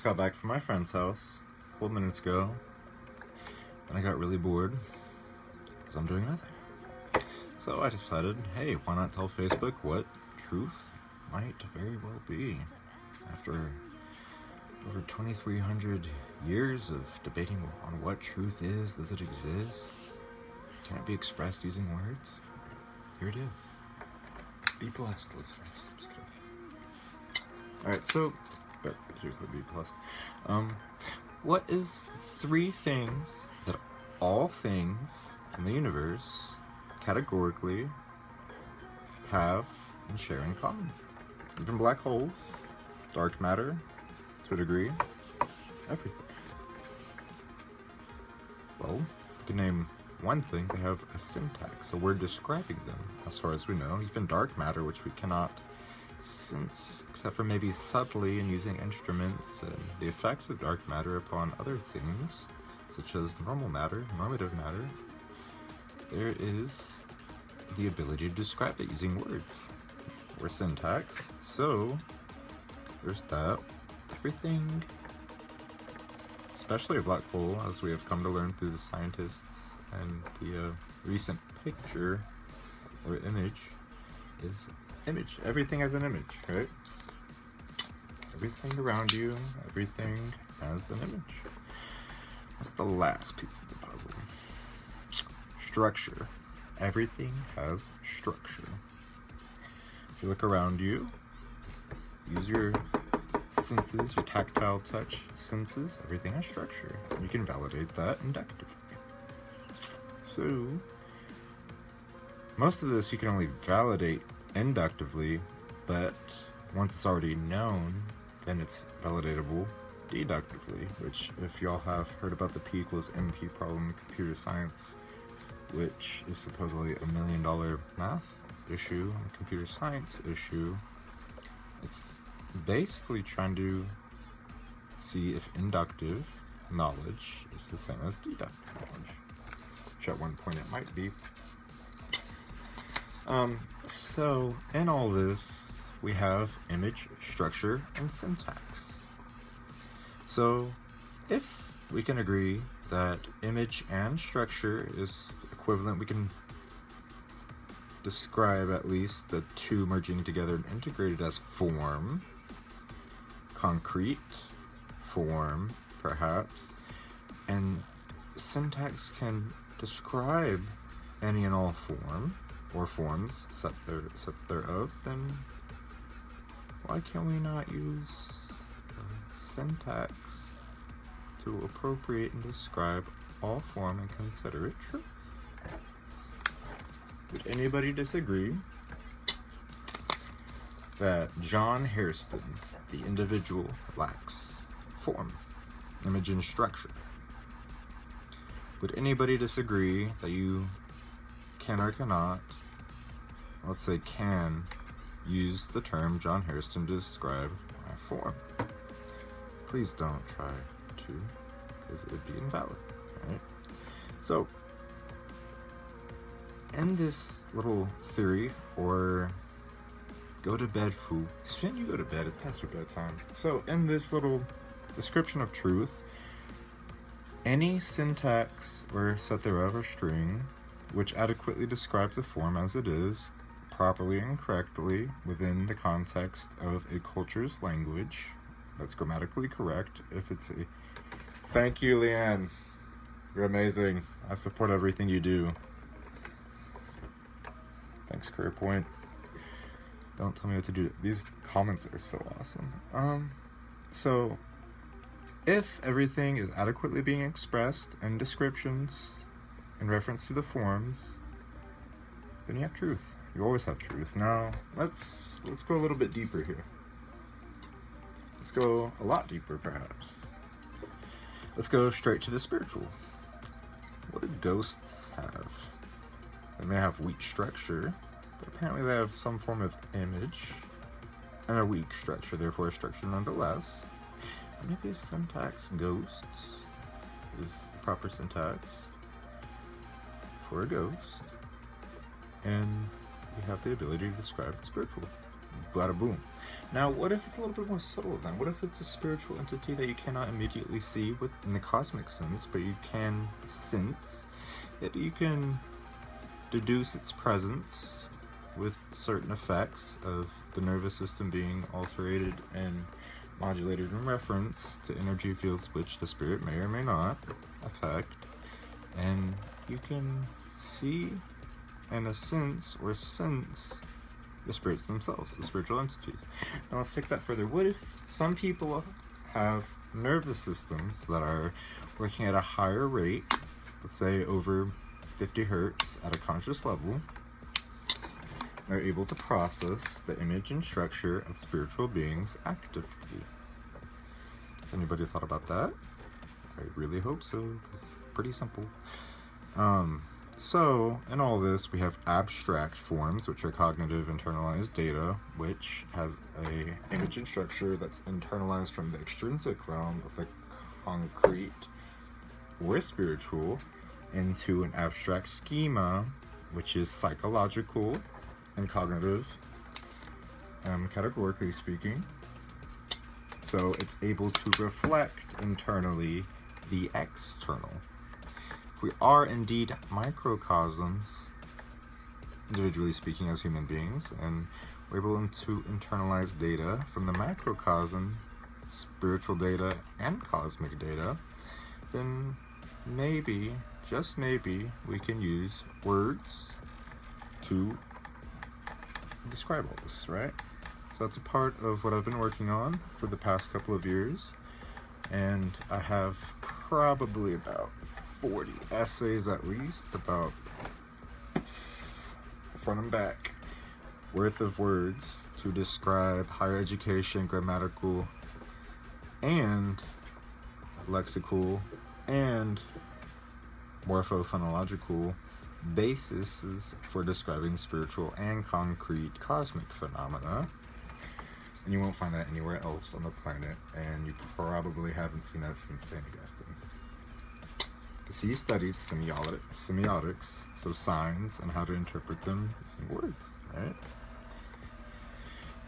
got back from my friend's house a couple minutes ago, and I got really bored because I'm doing nothing. So I decided, hey, why not tell Facebook what truth might very well be? After over 2,300 years of debating on what truth is, does it exist? Can it be expressed using words? Here it is. Be blessed, listeners. I'm just kidding. Alright, so, but seriously, be blessed. What is 3 things that all things in the universe categorically have and share in common? Even black holes, dark matter, to a degree, everything. Well, you can name one thing. They have a syntax, so we're describing them as far as we know. Even dark matter, which we cannot sense except for maybe subtly and using instruments, and the effects of dark matter upon other things such as normal matter, normative matter, there is the ability to describe it using words or syntax. So there's that. Everything, especially a black hole, as we have come to learn through the scientists and the recent picture or image, is image. Everything has an image, right? Everything around you, everything has an image. What's the last piece of the puzzle? Structure. Everything has structure. If you look around you, use your senses, your tactile touch senses, everything has structure. You can validate that inductively. So, most of this you can only validate inductively, but once it's already known, then it's validatable deductively, which, if y'all have heard about the P equals MP problem in computer science, which is supposedly $1 million math issue and computer science issue, it's basically trying to see if inductive knowledge is the same as deductive knowledge, which at one point it might be. So in all this, we have image, structure, and syntax. So if we can agree that image and structure is equivalent, we can describe at least the two merging together and integrated as form, concrete form, perhaps, and syntax can describe any and all form or forms sets thereof, then why can we not use syntax to appropriate and describe all form and consider it true? Would anybody disagree that John Hairston, the individual, lacks form, image, and structure? Would anybody disagree that you can or cannot, let's say can, use the term John Hairston to describe my form? Please don't try to, because it would be invalid, right? So, in this little theory, or go to bed, fool. Shouldn't you go to bed? It's past your bedtime. So, in this little description of truth, any syntax or set thereof or string which adequately describes the form as it is, properly and correctly within the context of a culture's language, that's grammatically correct. If it's a... Thank you, Leanne. You're amazing. I support everything you do. Thanks, Career Point. Don't tell me what to do. These comments are so awesome. So, if everything is adequately being expressed in descriptions in reference to the forms, then you have truth. You always have truth. Now, let's go a little bit deeper here. Let's go a lot deeper, perhaps. Let's go straight to the spiritual. What do ghosts have? They may have weak structure, but apparently they have some form of image and a weak structure, therefore a structure nonetheless. Maybe a syntax ghosts is the proper syntax for a ghost, and we have the ability to describe the spiritual. Bada boom. Now, what if it's a little bit more subtle then? What if it's a spiritual entity that you cannot immediately see in the cosmic sense, but you can sense, that you can deduce its presence with certain effects of the nervous system being alterated and modulated in reference to energy fields which the spirit may or may not affect, and you can see and sense the spirits themselves, the spiritual entities. Now let's take that further. What if some people have nervous systems that are working at a higher rate, let's say over 50 hertz at a conscious level, are able to process the image and structure of spiritual beings actively? Has anybody thought about that? I really hope so, because it's pretty simple. So, in all this, we have abstract forms, which are cognitive internalized data, which has a image and structure that's internalized from the extrinsic realm of the concrete or spiritual into an abstract schema, which is psychological and cognitive, categorically speaking. So it's able to reflect internally the external. If we are indeed microcosms, individually speaking as human beings, and we're able to internalize data from the macrocosm, spiritual data and cosmic data, then maybe, just maybe, we can use words to describe all this, right? So that's a part of what I've been working on for the past couple of years, and I have probably about 40 essays at least, about front and back worth of words to describe higher education, grammatical and lexical and morphophonological basis for describing spiritual and concrete cosmic phenomena. And you won't find that anywhere else on the planet, and you probably haven't seen that since St. Augustine. Because he studied semiotics, so signs and how to interpret them using words, right?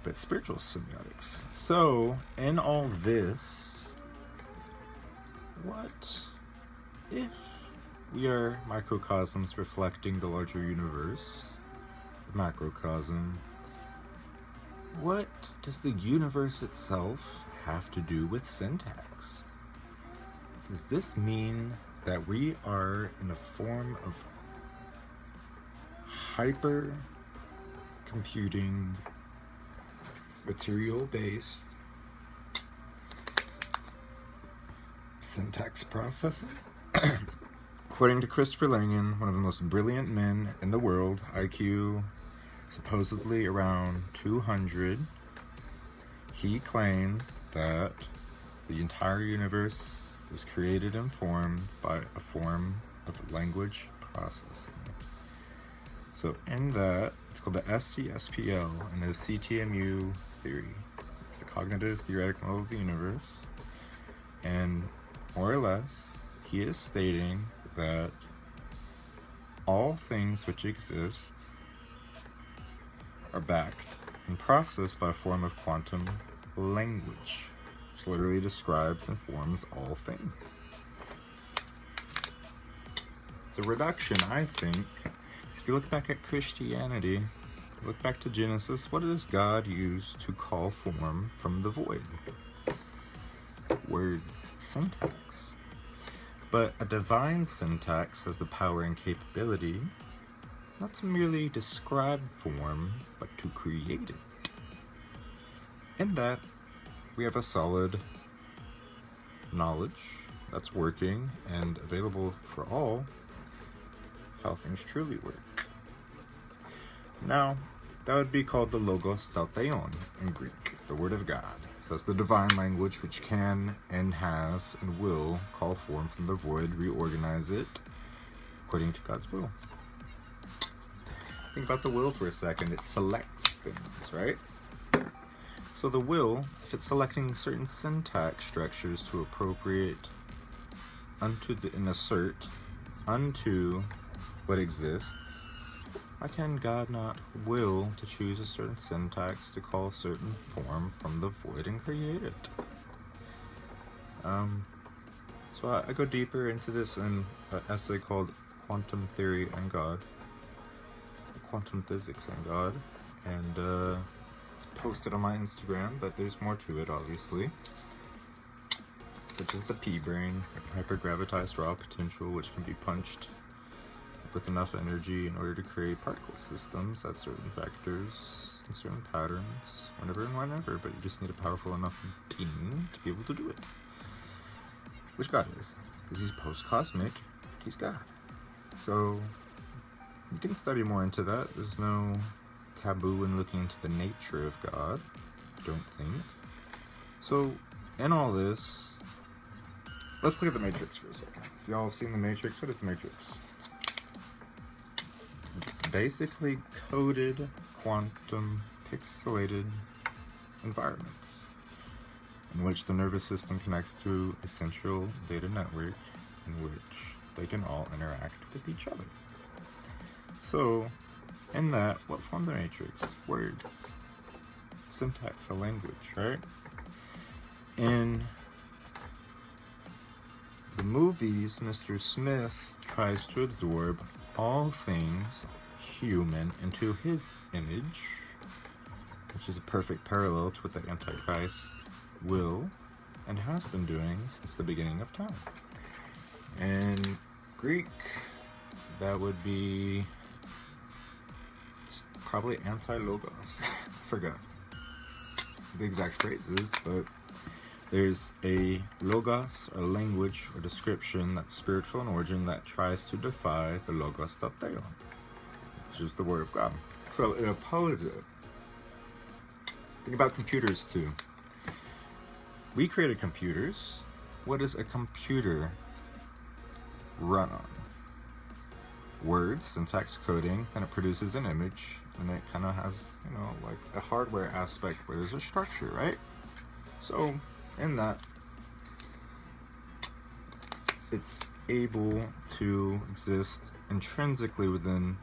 But spiritual semiotics. So, in all this, what if we are microcosms reflecting the larger universe, macrocosm? What does the universe itself have to do with syntax? Does this mean that we are in a form of hyper computing, material-based syntax processing? According to Christopher Langan, one of the most brilliant men in the world, IQ supposedly around 200, he claims that the entire universe is created and formed by a form of language processing. So in that, it's called the SCSPL, and the CTMU theory. It's the cognitive theoretic model of the universe, and more or less, he is stating that all things which exist are backed and processed by a form of quantum language, which literally describes and forms all things. It's a reduction, I think. So if you look back at Christianity, look back to Genesis, what does God use to call form from the void? Words, syntax. But a divine syntax has the power and capability not to merely describe form, but to create it. In that, we have a solid knowledge that's working and available for all of how things truly work. Now, that would be called the logos tauteon in Greek, the word of God. So that's the divine language which can and has and will call form from the void, reorganize it according to God's will. Think about the will for a second. It selects things, right? So the will, if it's selecting certain syntax structures to appropriate and assert unto what exists, Why can God not will to choose a certain syntax to call a certain form from the void and create it? So I go deeper into this in an essay called Quantum Theory and God, Quantum Physics and God, and it's posted on my Instagram, but there's more to it, obviously, such as the P-brain, hypergravitized raw potential, which can be punched with enough energy in order to create particle systems at certain vectors and certain patterns, whenever and whenever, but you just need a powerful enough being to be able to do it. Which God is. Because he's post-cosmic, he's God. So, you can study more into that. There's no taboo in looking into the nature of God, I don't think. So, in all this, let's look at the Matrix for a second. If y'all have seen the Matrix, what is the Matrix? It's basically coded, quantum, pixelated environments in which the nervous system connects to a central data network in which they can all interact with each other. So, in that, what form the Matrix? Words, syntax, a language, right? In the movies, Mr. Smith tries to absorb all things human into his image, which is a perfect parallel to what the Antichrist will and has been doing since the beginning of time. In Greek, that would be probably anti-logos. I forgot the exact phrases, but there's a logos, or language, or description that's spiritual in origin that tries to defy the logos theon, which is the word of God. So it opposes it. Think about computers too. We created computers. What does a computer run on? Words, syntax, coding, and it produces an image, and it kind of has, like a hardware aspect where there's a structure, right? So, in that, it's able to exist intrinsically within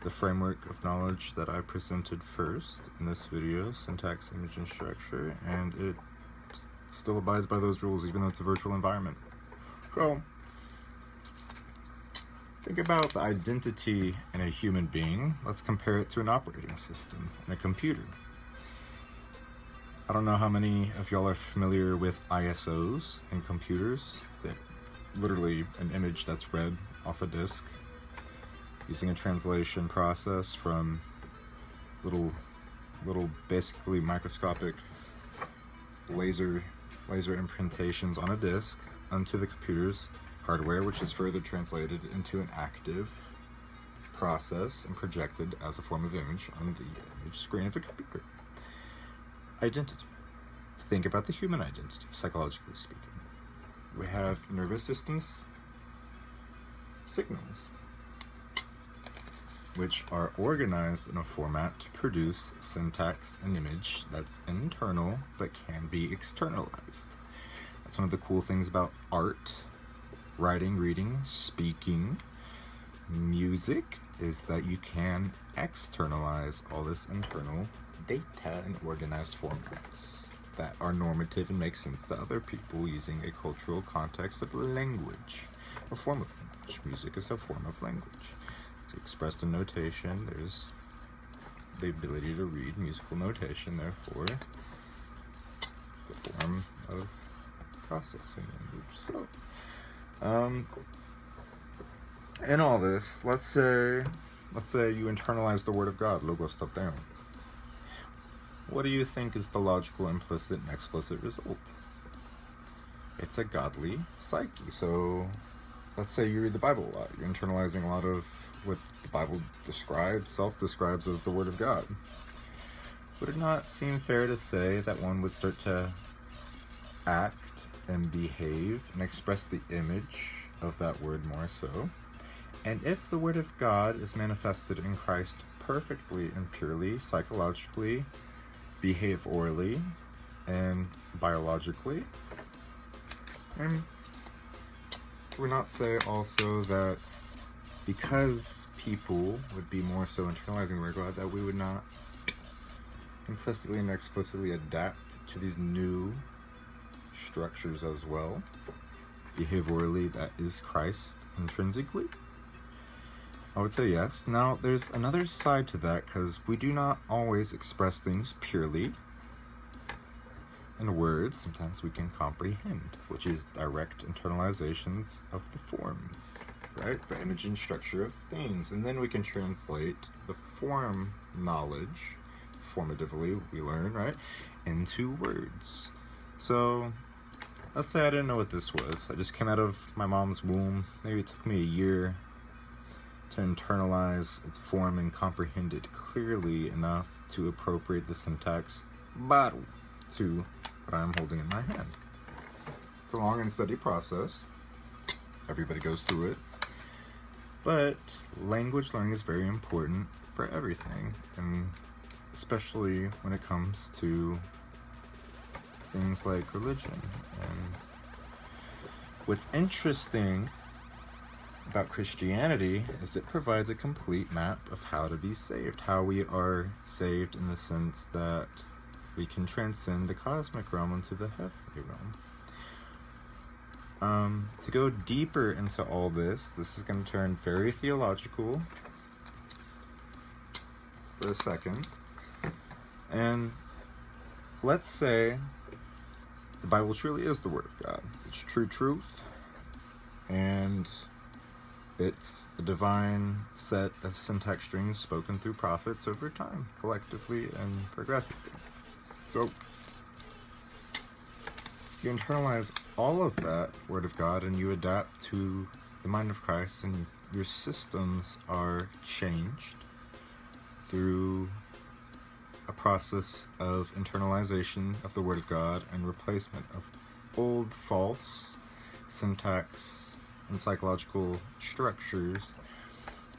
the framework of knowledge that I presented first in this video, syntax, image, and structure, and it still abides by those rules even though it's a virtual environment. So, think about the identity in a human being. Let's compare it to an operating system in a computer. I don't know how many of y'all are familiar with ISOs in computers. That literally an image that's read off a disk using a translation process from little basically microscopic laser imprintations on a disk onto the computer's hardware, which is further translated into an active process and projected as a form of image on the image screen of a computer. Identity. Think about the human identity, psychologically speaking. We have nervous systems signals, which are organized in a format to produce syntax and image that's internal but can be externalized. That's one of the cool things about art, writing, reading, speaking, music, is that you can externalize all this internal data in organized formats that are normative and make sense to other people using a cultural context of language, a form of language. Music is a form of language. It's expressed in notation. There's the ability to read musical notation, therefore it's a form of processing language. So, in all this, let's say you internalize the word of God, logos theon. What do you think is the logical, implicit, and explicit result? It's a godly psyche. So, let's say you read the Bible a lot. You're internalizing a lot of what the Bible describes, self-describes as the Word of God. Would it not seem fair to say that one would start to act and behave and express the image of that word more so? And if the Word of God is manifested in Christ perfectly and purely, psychologically, behaviorally, and biologically, and would we not say also that because people would be more so internalizing the word of God, that we would not implicitly and explicitly adapt to these new structures as well. Behaviorally, that is Christ intrinsically. I would say yes. Now, there's another side to that, because we do not always express things purely in words. Sometimes we can comprehend, which is direct internalizations of the forms, right? The image and structure of things. And then we can translate the form knowledge, formatively we learn, right, into words. So let's say I didn't know what this was. I just came out of my mom's womb. Maybe it took me a year to internalize its form and comprehend it clearly enough to appropriate the syntax modal to what I'm holding in my hand. It's a long and steady process. Everybody goes through it. But language learning is very important for everything, and especially when it comes to things like religion. And what's interesting about Christianity is it provides a complete map of how to be saved, how we are saved in the sense that we can transcend the cosmic realm into the heavenly realm. To go deeper into all this is going to turn very theological for a second. And let's say the Bible truly is the Word of God. It's true truth, and it's a divine set of syntax strings spoken through prophets over time, collectively and progressively. So you internalize all of that Word of God and you adapt to the mind of Christ, and your systems are changed through a process of internalization of the Word of God and replacement of old, false syntax and psychological structures,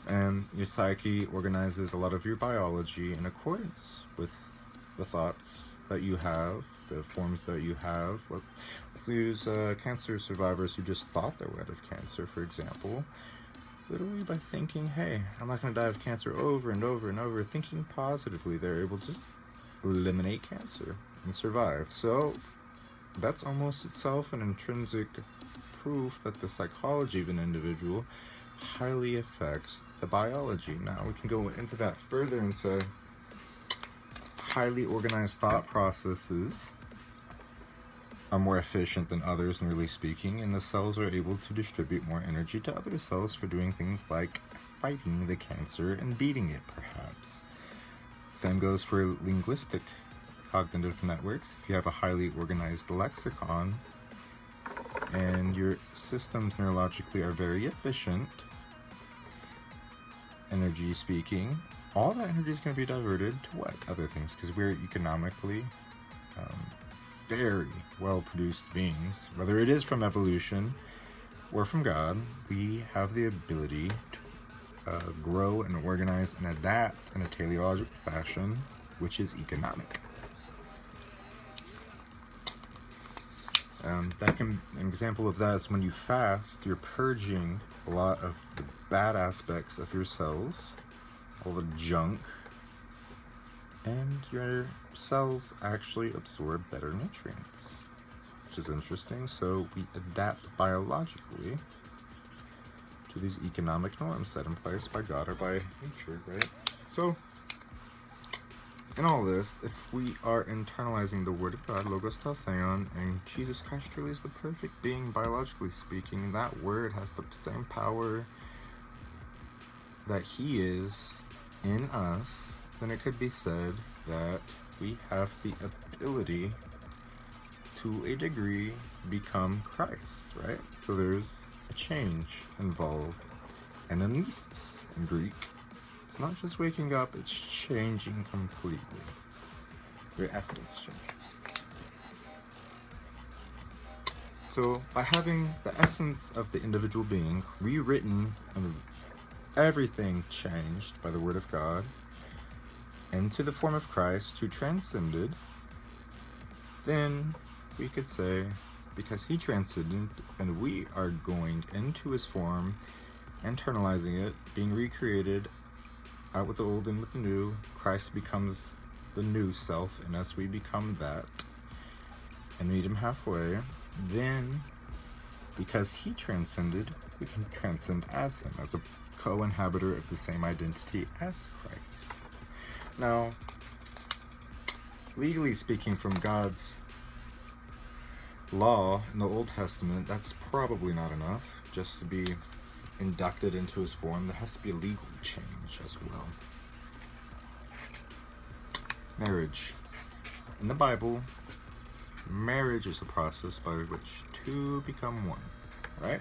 and your psyche organizes a lot of your biology in accordance with the thoughts that you have, the forms that you have. Let's use cancer survivors who just thought they were out of cancer, for example. Literally by thinking, hey, I'm not going to die of cancer over and over and over, thinking positively, they're able to eliminate cancer and survive. So that's almost itself an intrinsic proof that the psychology of an individual highly affects the biology. Now we can go into that further and say highly organized thought processes are more efficient than others, nearly speaking, and the cells are able to distribute more energy to other cells for doing things like fighting the cancer and beating it, perhaps. Same goes for linguistic cognitive networks. If you have a highly organized lexicon and your systems neurologically are very efficient, energy speaking, all that energy is going to be diverted to what? Other things, because we're economically very well-produced beings. Whether it is from evolution or from God, we have the ability to grow and organize and adapt in a teleological fashion, which is economic. An example of that is when you fast, you're purging a lot of the bad aspects of your cells, all the junk, and your cells actually absorb better nutrients, which is interesting. So we adapt biologically to these economic norms set in place by God or by nature, right? So in all this, if we are internalizing the Word of God, Logos Tel Theon, and Jesus Christ truly is the perfect being, biologically speaking, that Word has the same power that He is in us, then it could be said that we have the ability to a degree become Christ, right? So there's a change involved, anamnesis in Greek. It's not just waking up, it's changing completely. Your essence changes. So by having the essence of the individual being rewritten and everything changed by the Word of God into the form of Christ who transcended, then we could say, because He transcended and we are going into His form internalizing it, being recreated, out with the old, in with the new. Christ becomes the new self, and as we become that and meet him halfway, then, because he transcended, we can transcend as him, as a co-inhabitor of the same identity as Christ. Now, legally speaking, from God's law in the Old Testament, that's probably not enough just to be inducted into his form. There has to be a legal change as well. Marriage. In the Bible, marriage is a process by which two become one, right?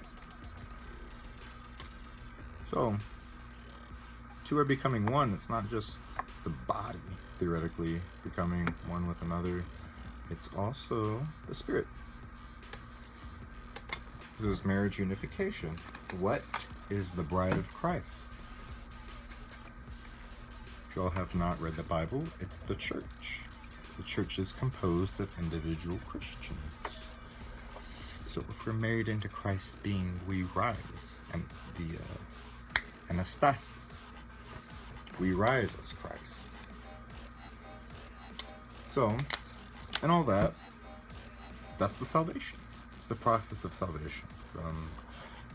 So, two are becoming one. It's not just the body, theoretically, becoming one with another. It's also the spirit. This is marriage unification. What is the bride of Christ? If y'all have not read the Bible, it's the church. The church is composed of individual Christians. So if we're married into Christ's being, we rise. And the anastasis. We rise as Christ. So, and all that, that's the salvation. It's the process of salvation from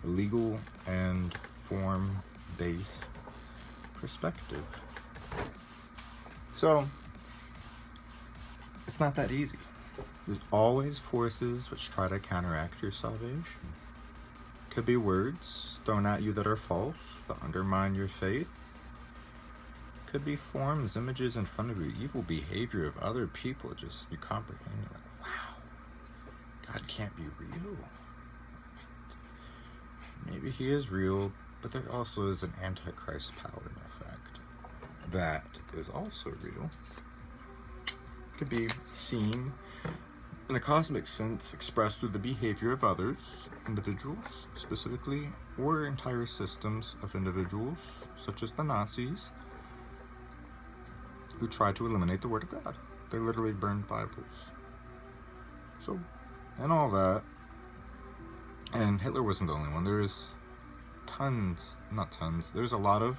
a legal and form-based perspective. So, it's not that easy. There's always forces which try to counteract your salvation. Could be words thrown at you that are false, that undermine your faith. Could be forms, images in front of you, evil behavior of other people. Just, you comprehend, you're like, wow, God can't be real. Maybe he is real, but there also is an antichrist power in effect. That is also real. Could be seen in a cosmic sense, expressed through the behavior of others, individuals specifically, or entire systems of individuals, such as the Nazis, who tried to eliminate the Word of God. They literally burned Bibles. So, and all that, and Hitler wasn't the only one. There's there's a lot of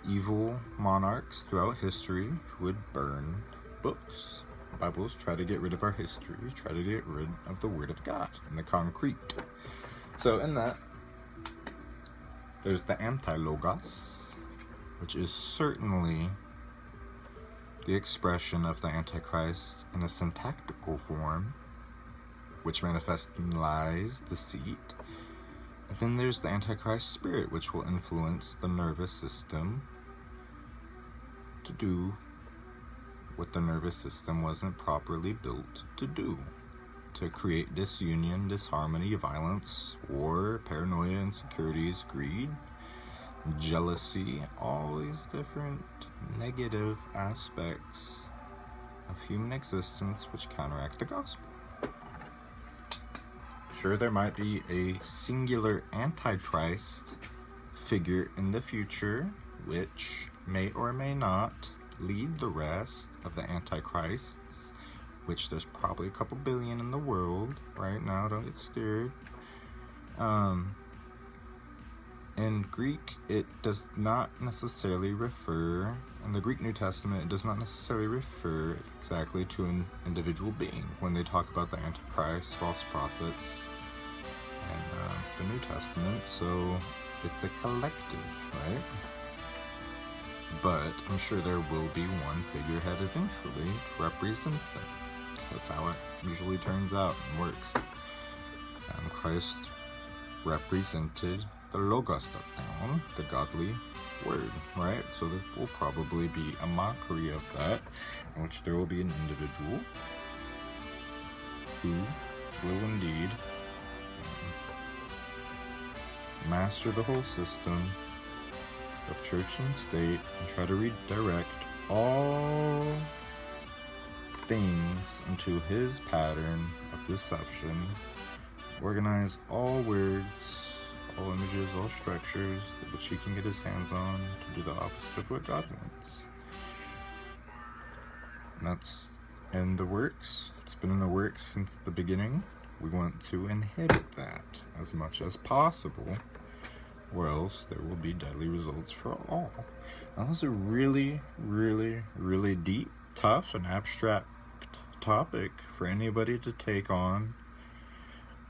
evil monarchs throughout history who would burn books. Bibles try to get rid of our history, try to get rid of the Word of God and the concrete. So in that, there's the anti-logos, which is certainly the expression of the Antichrist in a syntactical form, which manifests in lies, deceit. And then there's the Antichrist spirit, which will influence the nervous system to do what the nervous system wasn't properly built to do. To create disunion, disharmony, violence, war, paranoia, insecurities, greed, jealousy, all these different negative aspects of human existence which counteract the gospel. Sure, there might be a singular antichrist figure in the future which may or may not lead the rest of the antichrists, which there's probably a couple billion in the world right now, don't get scared. In Greek, it does not necessarily refer, in the Greek New Testament, it does not necessarily refer exactly to an individual being when they talk about the Antichrist, false prophets, and the New Testament, so it's a collective, right? But I'm sure there will be one figurehead eventually to represent them. That's how it usually turns out and works. Christ represented the Logos down, the godly word, right? So there will probably be a mockery of that, in which there will be an individual who will indeed master the whole system of church and state and try to redirect all things into his pattern of deception, organize all words, all images, all structures which he can get his hands on to do the opposite of what God wants. And that's in the works. It's been in the works since the beginning. We want to inhibit that as much as possible or else there will be deadly results for all. Now, that's a really, really, really deep, tough, and abstract topic for anybody to take on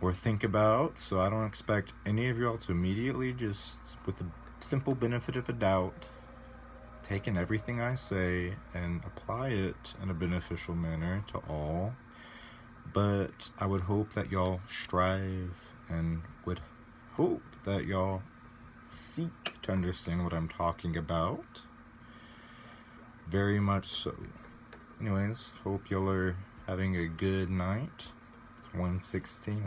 or think about, so I don't expect any of y'all to immediately, just with the simple benefit of a doubt, take in everything I say and apply it in a beneficial manner to all. But I would hope that y'all strive and would hope that y'all seek to understand what I'm talking about. Very much so. Anyways, hope y'all are having a good night. It's 1:17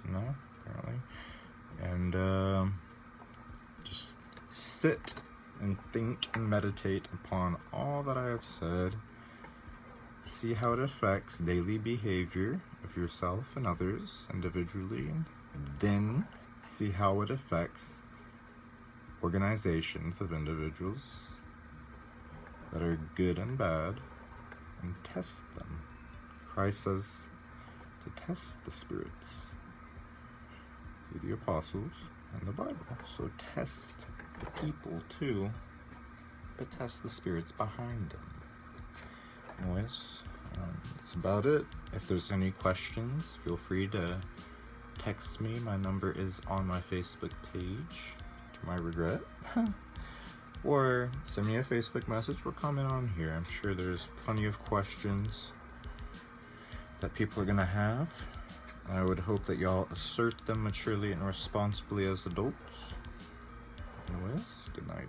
now, apparently. And just sit and think and meditate upon all that I have said. See how it affects daily behavior of yourself and others individually. Then see how it affects organizations of individuals that are good and bad, and test them. Christ says to test the spirits through the apostles and the Bible. So test the people too, but test the spirits behind them. Anyways, that's about it. If there's any questions, feel free to text me. My number is on my Facebook page, to my regret. Or send me a Facebook message or comment on here. I'm sure there's plenty of questions that people are going to have. I would hope that y'all assert them maturely and responsibly as adults. Anyways, good night.